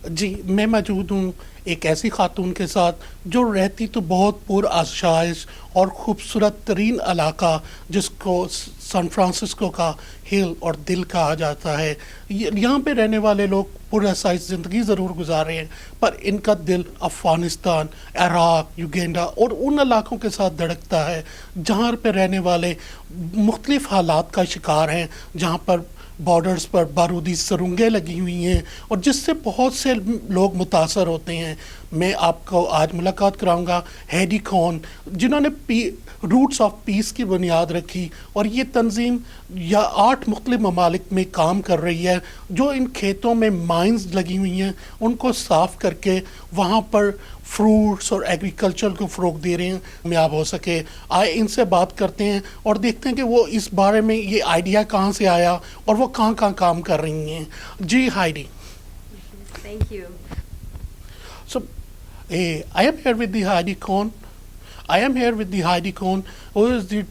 جی میں موجود ہوں ایک ایسی خاتون کے ساتھ جو رہتی تو بہت پر آسائش اور خوبصورت ترین علاقہ جس کو سان فرانسسکو کا ہل اور دل کہا جاتا ہے. یہاں پہ رہنے والے لوگ پر آسائش زندگی ضرور گزار رہے ہیں پر ان کا دل افغانستان، عراق، یوگینڈا اور ان علاقوں کے ساتھ دھڑکتا ہے جہاں پہ رہنے والے مختلف حالات کا شکار ہیں، جہاں پر بارڈرز پر بارودی سرنگیں لگی ہوئی ہیں اور جس سے بہت سے لوگ متاثر ہوتے ہیں. میں آپ کو آج ملاقات کراؤں گا ہیڈی کون، جنہوں نے روٹس آف پیس کی بنیاد رکھی اور یہ تنظیم 8 مختلف ممالک میں کام کر رہی ہے جو ان کھیتوں میں مائنز لگی ہوئی ہیں ان کو صاف کر کے وہاں پر فروٹس اور ایگریکلچر کو فروغ دے رہے ہیں. کامیاب ہو سکے آئے ان سے بات کرتے ہیں اور دیکھتے ہیں کہ وہ اس بارے میں یہ آئیڈیا کہاں سے آیا اور وہ کہاں کہاں کام کر رہی ہیں. جی Heidi. Thank you. So, I am here with the Heidi Cohn. I am here with the Heidi Cohn, who is the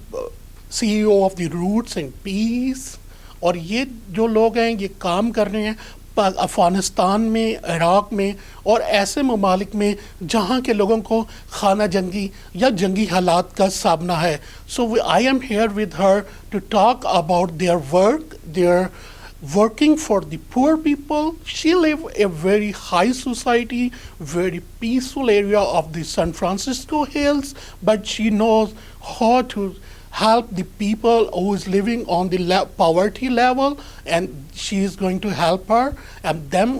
CEO of the Roots and Peace. اور یہ جو لوگ ہیں یہ کام کر رہے ہیں افغانستان میں، عراق میں اور ایسے ممالک میں جہاں کے لوگوں کو خانہ جنگی یا جنگی حالات کا سامنا ہے. So I am here with her to talk about their work, their working for the poor people. She live a very high society, very peaceful area of the San Francisco Hills, but she knows how to help the people who is living on the poverty level, and she is going to help her and them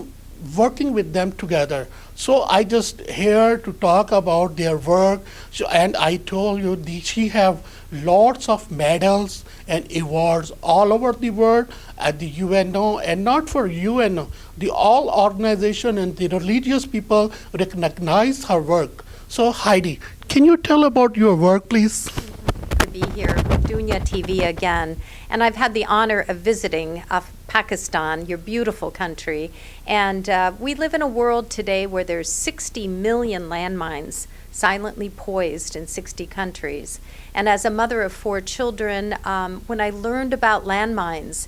working with them together. So I just here to talk about their work. And I told you she have lots of medals and awards all over the world at the UNO, and not for UNO, the all organization and the religious people recognize her work. So Heidi, can you tell about your work, please? To be here with Dunya TV again, and I've had the honor of visiting Pakistan, your beautiful country, and we live in a world today where there's 60 million landmines silently poised in 60 countries. And as a mother of 4 children, when I learned about landmines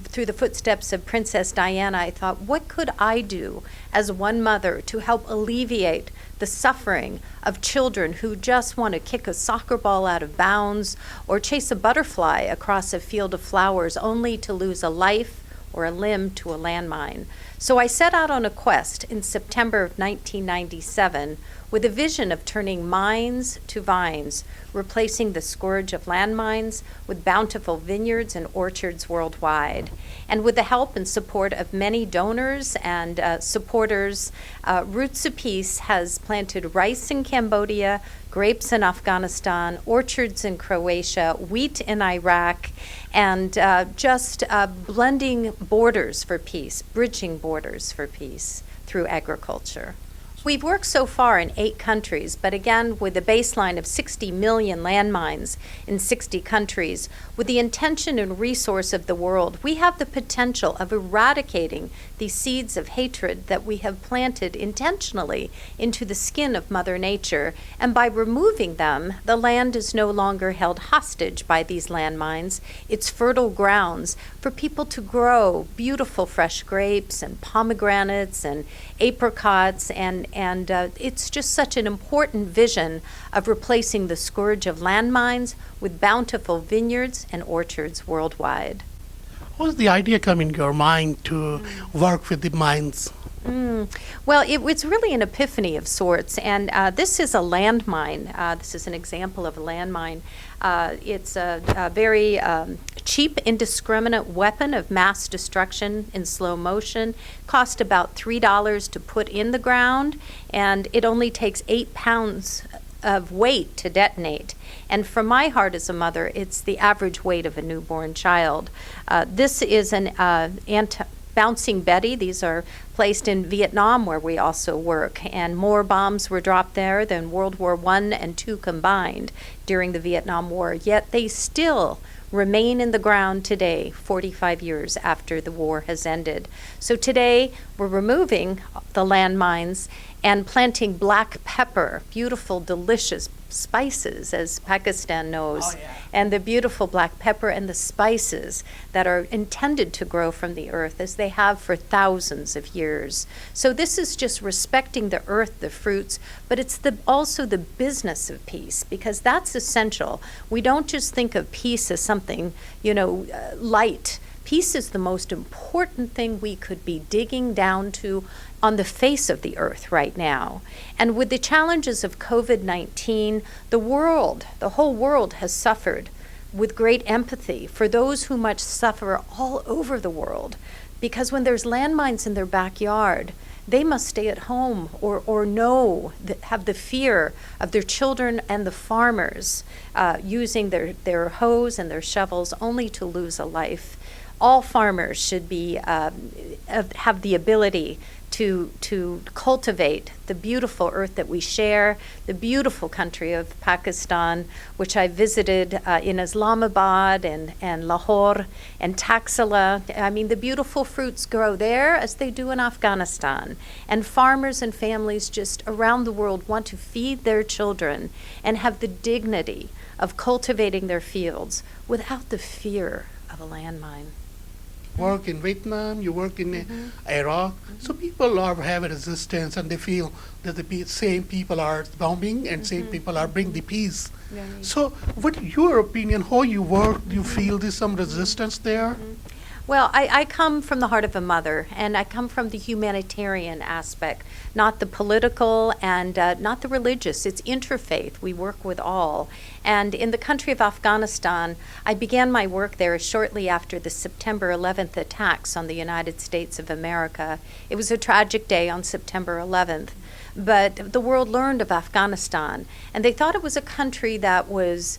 through the footsteps of Princess Diana, I thought, what could I do as one mother to help alleviate the suffering of children who just want to kick a soccer ball out of bounds or chase a butterfly across a field of flowers only to lose a life or a limb to a landmine. So I set out on a quest in September of 1997 with a vision of turning mines to vines, replacing the scourge of landmines with bountiful vineyards and orchards worldwide. And with the help and support of many donors and supporters, Roots of Peace has planted rice in Cambodia, grapes in Afghanistan, orchards in Croatia, wheat in Iraq, and just blending borders for peace, bridging borders for peace through agriculture. We've worked so far in 8 countries, but again, with a baseline of 60 million landmines in 60 countries, with the intention and resource of the world, we have the potential of eradicating these seeds of hatred that we have planted intentionally into the skin of Mother Nature. And by removing them, the land is no longer held hostage by these landmines. It's fertile grounds for people to grow beautiful fresh grapes and pomegranates and apricots, and it's just such an important vision of replacing the scourge of landmines with bountiful vineyards and orchards worldwide. How does the idea come in your mind to work with the mines? Well, it's really an epiphany of sorts, and this is a landmine. This is an example of a landmine. It's a very cheap, indiscriminate weapon of mass destruction in slow motion. Cost about $3 to put in the ground, and it only takes 8 pounds of weight to detonate. And from my heart as a mother, it's the average weight of a newborn child. This is an Bouncing Betty. These are placed in Vietnam, where we also work, and more bombs were dropped there than World War I and II combined during the Vietnam War, yet they still remain in the ground today, 45 years after the war has ended. So today we're removing the landmines, and planting black pepper, beautiful, delicious spices, as Pakistan knows, Oh, yeah. and the beautiful black pepper and the spices that are intended to grow from the earth as they have for thousands of years. So this is just respecting the earth, the fruits, but it's also the business of peace, because that's essential. We don't just think of peace as something, light. Peace is the most important thing we could be digging down to on the face of the earth right now. And with the challenges of COVID-19, the whole world has suffered with great empathy for those who much suffer all over the world. Because when there's landmines in their backyard, they must stay at home or have the fear of their children and the farmers using their hoes and their shovels only to lose a life. All farmers should be have the ability to cultivate the beautiful earth that we share, the beautiful country of Pakistan, which I visited in Islamabad and Lahore and Taxila. I mean, the beautiful fruits grow there as they do in Afghanistan. And farmers and families just around the world want to feed their children and have the dignity of cultivating their fields without the fear of a landmine. Work in Vietnam, you work in Iraq. So people have a resistance, and they feel that the same people are bombing and same people are bringing the peace. So what your opinion, how you work, do you feel there's some resistance there? Well, I come from the heart of a mother, and I come from the humanitarian aspect, not the political and not the religious. It's interfaith. We work with all. And in the country of Afghanistan, I began my work there shortly after the September 11th attacks on the United States of America. It was a tragic day on September 11th. But the world learned of Afghanistan, and they thought it was a country that was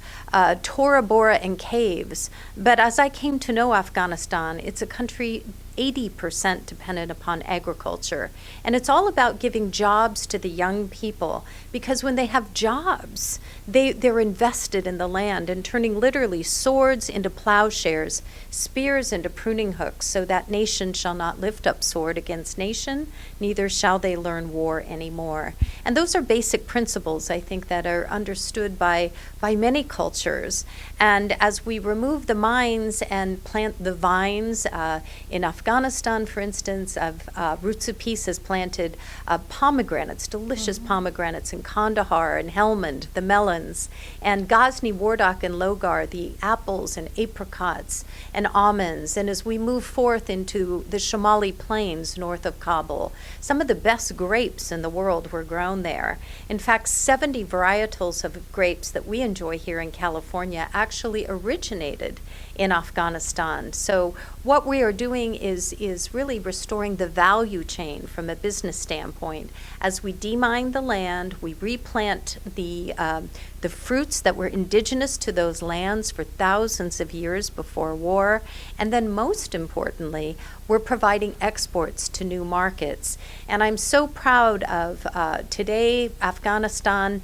Tora Bora and caves. But as I came to know Afghanistan, it's a country 80% dependent upon agriculture. And it's all about giving jobs to the young people, because when they have jobs, they're invested in the land and turning literally swords into plowshares, spears into pruning hooks, so that nation shall not lift up sword against nation, neither shall they learn war anymore. And those are basic principles, I think, that are understood by many cultures. And as we remove the mines and plant the vines, in Afghanistan, for instance, Roots of Peace has planted pomegranates, delicious pomegranates in Kandahar and Helmand, the melons, and Ghazni, Wardak, and Logar, the apples and apricots and almonds. And as we move forth into the Shamali Plains north of Kabul, some of the best grapes in the world were grown there. In fact, 70 varietals of grapes that we enjoy here in California actually originated in Afghanistan. So what we are doing is really restoring the value chain from a business standpoint. As we demine the land, we replant the fruits that were indigenous to those lands for thousands of years before war, and then most importantly, we're providing exports to new markets. And I'm so proud of today, Afghanistan,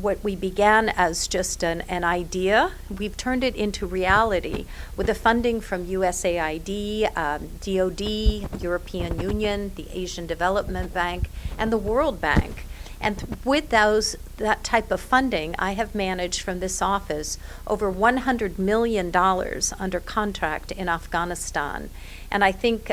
what we began as just an idea, we've turned it into reality with the funding from USAID, DOD, European Union, the Asian Development Bank, and the World Bank. And with that type of funding, I have managed from this office over $100 million under contract in Afghanistan. And I think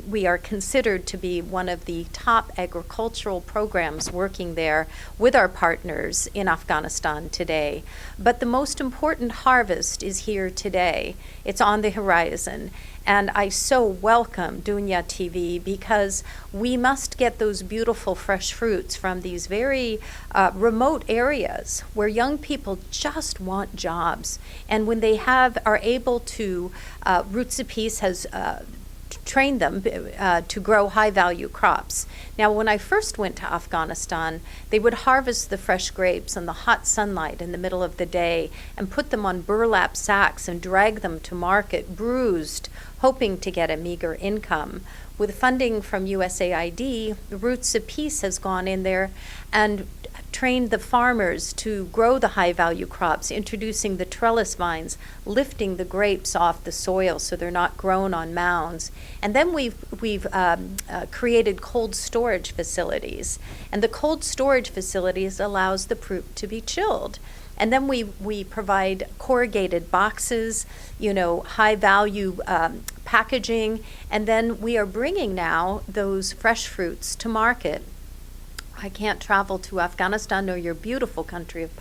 we are considered to be one of the top agricultural programs working there with our partners in Afghanistan today. But the most important harvest is here today. It's on the horizon. And I so welcome Dunya TV, because we must get those beautiful fresh fruits from these very remote areas where young people just want jobs. And when they are able to, Roots of Peace has trained them to grow high-value crops. Now, when I first went to Afghanistan, they would harvest the fresh grapes in the hot sunlight in the middle of the day and put them on burlap sacks and drag them to market, bruised, hoping to get a meager income. With funding from USAID, Roots of Peace has gone in there and trained the farmers to grow the high-value crops, introducing the trellis vines, lifting the grapes off the soil so they're not grown on mounds. And then we've created cold storage facilities. And the cold storage facilities allows the fruit to be chilled. And then we provide corrugated boxes, high-value packaging, and then we are bringing now those fresh fruits to market. I can't travel to Afghanistan nor your beautiful country of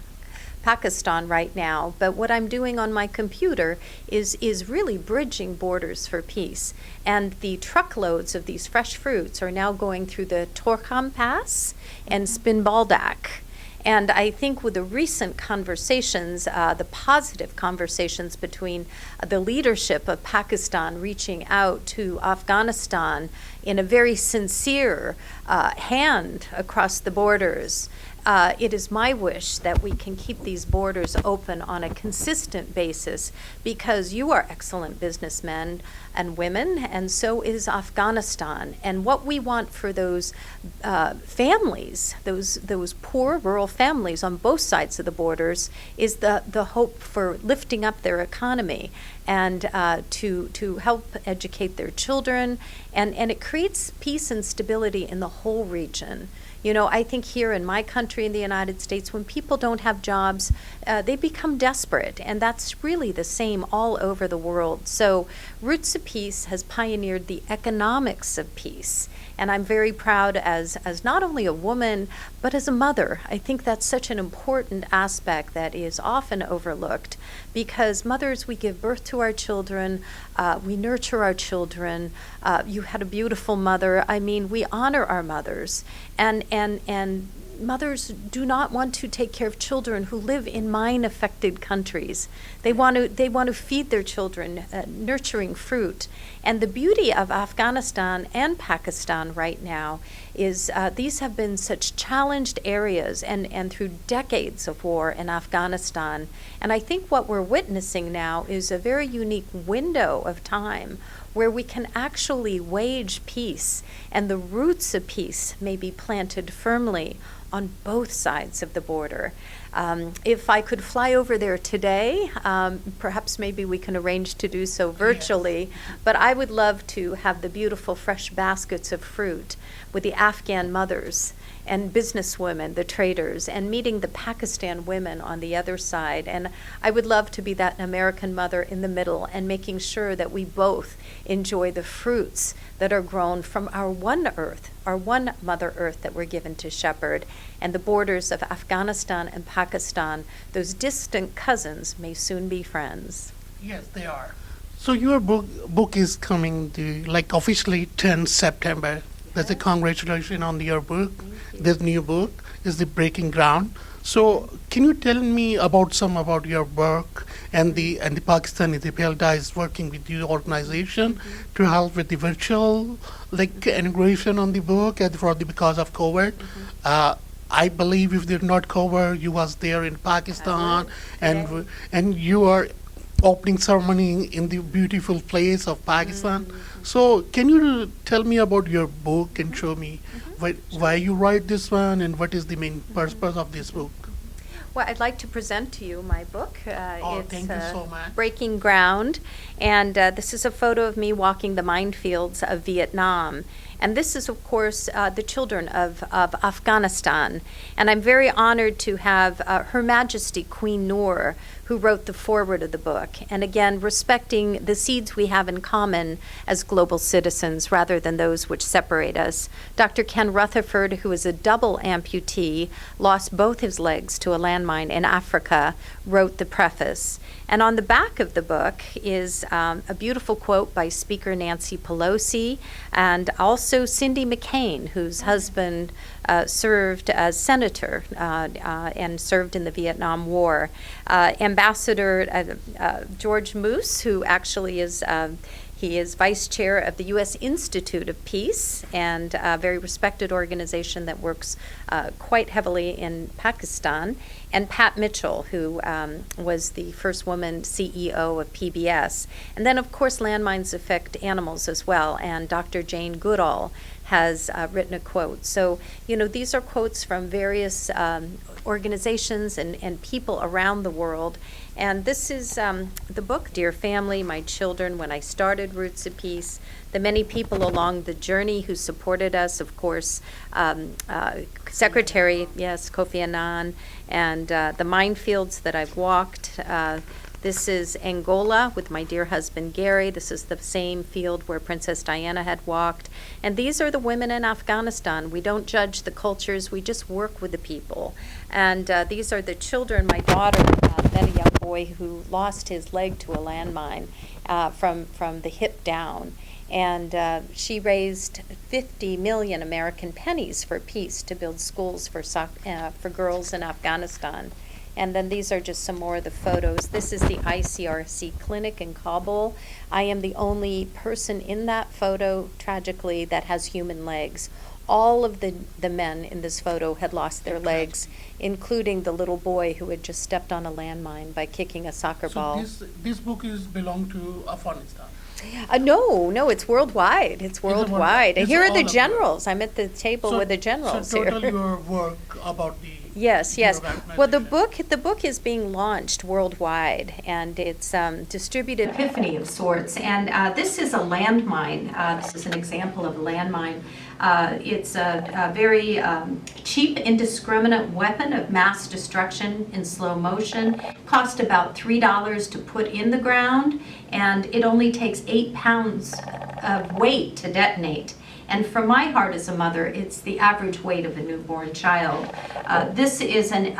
Pakistan right now, but what I'm doing on my computer is really bridging borders for peace. And the truckloads of these fresh fruits are now going through the Torkham Pass and Spinbaldak. And I think with the recent conversations, the positive conversations between the leadership of Pakistan reaching out to Afghanistan in a very sincere hand across the borders, it is my wish that we can keep these borders open on a consistent basis, because you are excellent businessmen and women, and so is Afghanistan. And what we want for those families, those poor rural families on both sides of the borders, is the hope for lifting up their economy and to help educate their children. And it creates peace and stability in the whole region. I think here in my country, in the United States, when people don't have jobs, they become desperate, and that's really the same all over the world. So Roots of Peace has pioneered the economics of peace, and I'm very proud as not only a woman, but as a mother. I think that's such an important aspect that is often overlooked, because mothers, we give birth to our children, we nurture our children. You had a beautiful mother. I mean, we honor our mothers, and mothers do not want to take care of children who live in mine-affected countries. They want to feed their children nurturing fruit. And the beauty of Afghanistan and Pakistan right now is these have been such challenged areas, and through decades of war in Afghanistan. And I think what we're witnessing now is a very unique window of time where we can actually wage peace, and the roots of peace may be planted firmly on both sides of the border. If I could fly over there today, perhaps maybe we can arrange to do so virtually, but I would love to have the beautiful fresh baskets of fruit with the Afghan mothers and businesswomen, the traders, and meeting the Pakistan women on the other side. And I would love to be that American mother in the middle and making sure that we both enjoy the fruits that are grown from our one earth, our one Mother Earth that we're given to shepherd. And the borders of Afghanistan and Pakistan, those distant cousins, may soon be friends. Yes, they are. So your book is coming officially 10 September. That's a congratulations on your book. This new book is the Breaking Ground. So can you tell me about your work and the Pakistani Pelda is working with your organization to help with the virtual integration on the book and because of COVID. I believe if they're not covered, you was there in Pakistan and you are opening ceremony in the beautiful place of Pakistan. So can you tell me about your book and show me why you write this one and what is the main purpose of this book? Well, I'd like to present to you my book. Thank you so much. Breaking Ground, and this is a photo of me walking the minefields of Vietnam. And this is, of course, the children of Afghanistan. And I'm very honored to have Her Majesty Queen Noor, who wrote the foreword of the book. And again, respecting the seeds we have in common as global citizens rather than those which separate us. Dr. Ken Rutherford, who is a double amputee, lost both his legs to a landmine in Africa, wrote the preface. And on the back of the book is a beautiful quote by Speaker Nancy Pelosi and also Cindy McCain, whose husband served as senator and served in the Vietnam War. Ambassador George Moose, who actually is He is vice chair of the U.S. Institute of Peace, and a very respected organization that works quite heavily in Pakistan. And Pat Mitchell, who was the first woman CEO of PBS. And then, of course, landmines affect animals as well. And Dr. Jane Goodall has written a quote. So, these are quotes from various organizations and people around the world. And this is the book, Dear Family, My Children, When I Started Roots of Peace, the many people along the journey who supported us, of course, Secretary, yes, Kofi Annan, and the minefields that I've walked. This is Angola with my dear husband Gary. This is the same field where Princess Diana had walked. And these are the women in Afghanistan. We don't judge the cultures, we just work with the people. And these are the children. My daughter met a young boy who lost his leg to a landmine from the hip down. And she raised 50 million American pennies for peace to build schools for girls in Afghanistan. And then these are just some more of the photos. This is the ICRC clinic in Kabul. I am the only person in that photo, tragically, that has human legs. All of the men in this photo had lost their legs, including the little boy who had just stepped on a landmine by kicking a soccer ball. So this book belong to Afghanistan? No, it's worldwide. It's worldwide. It's Here are all the of generals. I'm at the table with the generals so total here. your work about the Yes. Well, the organization. book is being launched worldwide, and it's distributed epiphany of sorts. And this is a landmine. This is an example of a landmine. It's a very cheap, indiscriminate weapon of mass destruction in slow motion. Cost about $3 to put in the ground, and it only takes 8 pounds of weight to detonate. And for my heart as a mother, it's the average weight of a newborn child. This is an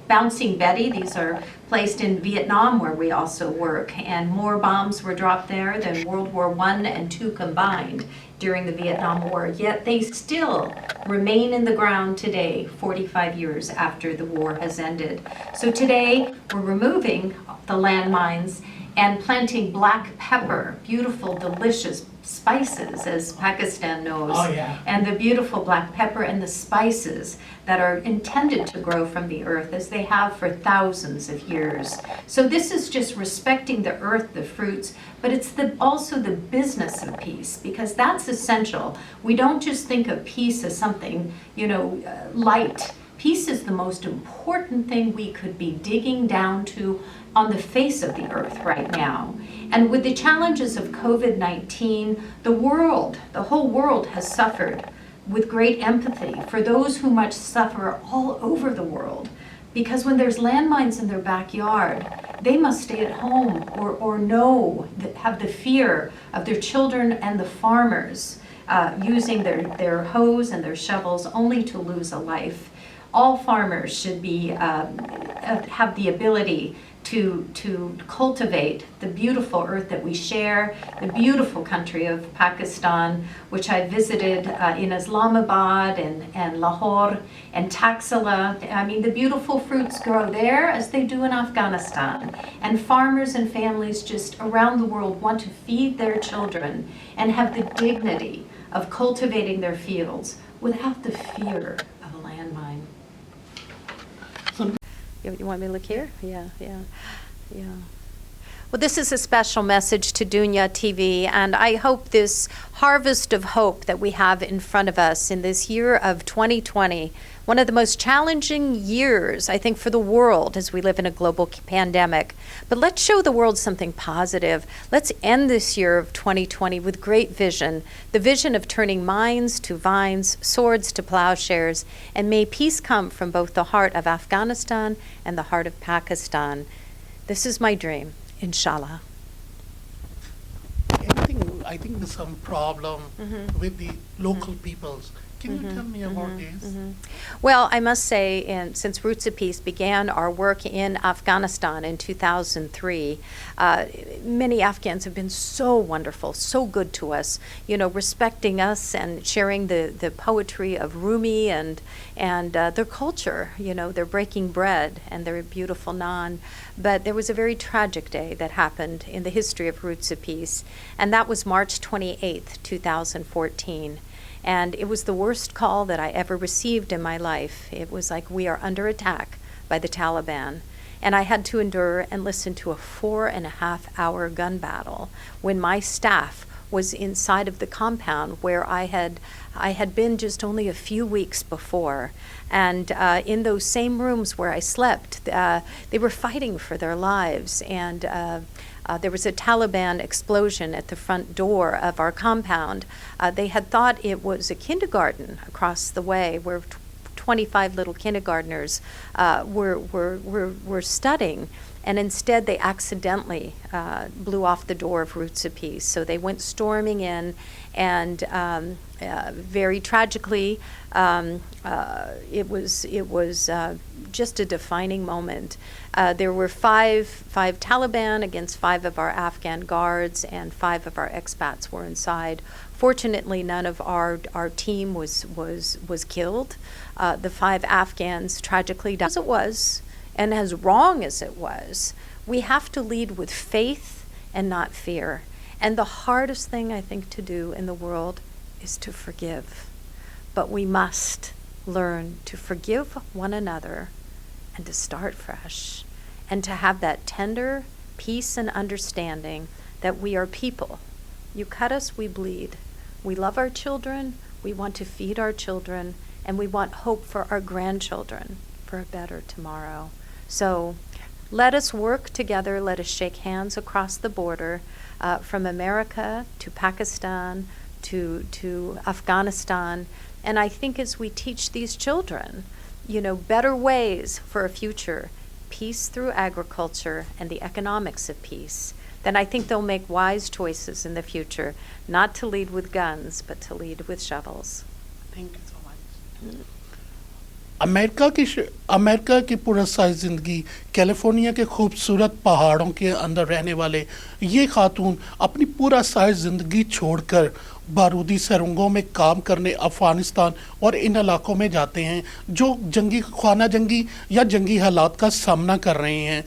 Bouncing Betty. These are placed in Vietnam, where we also work, and more bombs were dropped there than World War I and II combined during the Vietnam War. Yet they still remain in the ground today, 45 years after the war has ended. So today, we're removing the landmines and planting black pepper, beautiful, delicious spices, as Pakistan knows. Oh, yeah. And the beautiful black pepper and the spices that are intended to grow from the earth, as they have for thousands of years. So this is just respecting the earth, the fruits, but it's also the business of peace, because that's essential. We don't just think of peace as something, light. Peace is the most important thing we could be digging down to on the face of the earth right now. And with the challenges of COVID-19, the whole world has suffered with great empathy for those who much suffer all over the world. Because when there's landmines in their backyard, they must stay at home or have the fear of their children and the farmers using their hoes and their shovels only to lose a life. All farmers should have the ability to cultivate the beautiful earth that we share, the beautiful country of Pakistan, which I visited in Islamabad and Lahore and Taxila. I mean, the beautiful fruits grow there as they do in Afghanistan. And farmers and families just around the world want to feed their children and have the dignity of cultivating their fields without the fear of a landmine. You want me to look here? Yeah. Well, this is a special message to Dunya TV, and I hope this harvest of hope that we have in front of us in this year of 2020, one of the most challenging years, I think, for the world as we live in a global pandemic. But let's show the world something positive. Let's end this year of 2020 with great vision, the vision of turning mines to vines, swords to plowshares, and may peace come from both the heart of Afghanistan and the heart of Pakistan. This is my dream, inshallah. I think there's some problem with the local peoples Can you tell me about this? Well, I must say, since Roots of Peace began our work in Afghanistan in 2003, many Afghans have been so wonderful, so good to us, respecting us and sharing the poetry of Rumi and their culture. They're breaking bread and their beautiful naan. But there was a very tragic day that happened in the history of Roots of Peace, and that was March 28th, 2014. And it was the worst call that I ever received in my life. It was like, we are under attack by the Taliban. And I had to endure and listen to a 4.5-hour gun battle when my staff was inside of the compound where I had been just only a few weeks before. And in those same rooms where I slept, they were fighting for their lives. And there was a Taliban explosion at the front door of our compound. They had thought it was a kindergarten across the way where 25 little kindergartners were studying. And instead, they accidentally blew off the door of Roots of Peace. So they went storming in, and very tragically, it was just a defining moment. There were five Taliban against 5 of our Afghan guards, and 5 of our expats were inside. Fortunately, none of our team was killed. The 5 Afghans tragically died. As it was, and as wrong as it was, we have to lead with faith and not fear. And the hardest thing, I think, to do in the world is to forgive. But we must learn to forgive one another and to start fresh and to have that tender peace and understanding that we are people. You cut us, we bleed. We love our children, we want to feed our children, and we want hope for our grandchildren for a better tomorrow. So let us work together, let us shake hands across the border, from America to Pakistan to Afghanistan. And I think as we teach these children, better ways for a future, peace through agriculture and the economics of peace, then I think they'll make wise choices in the future, not to lead with guns, but to lead with shovels. Thank you so much. America की पुरस्कार ज़िंदगी California के खूबसूरत पहाड़ों के अंदर रहने वाले ये खातून अपनी पूरा सारी ज़िंदगी छोड़कर बारूदी सुरंगों में काम करने अफ़गानिस्तान और इन इलाकों में जाते हैं जो खाना जंगी या जंगी हालात का सामना कर रहे हैं.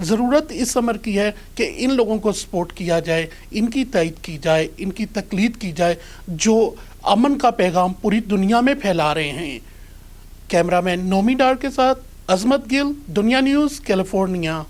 ज़रूरत इस अमर की है कि इन लोगों को सपोर्ट किया जाए, इनकी तायद की जाए, इनकी तकलीद की जाए, जो अमन का पैगाम पूरी दुनिया में फैला रहे हैं. कैमरामैन नोमी डार के साथ अजमत गिल, दुनिया न्यूज़, कैलिफोर्निया.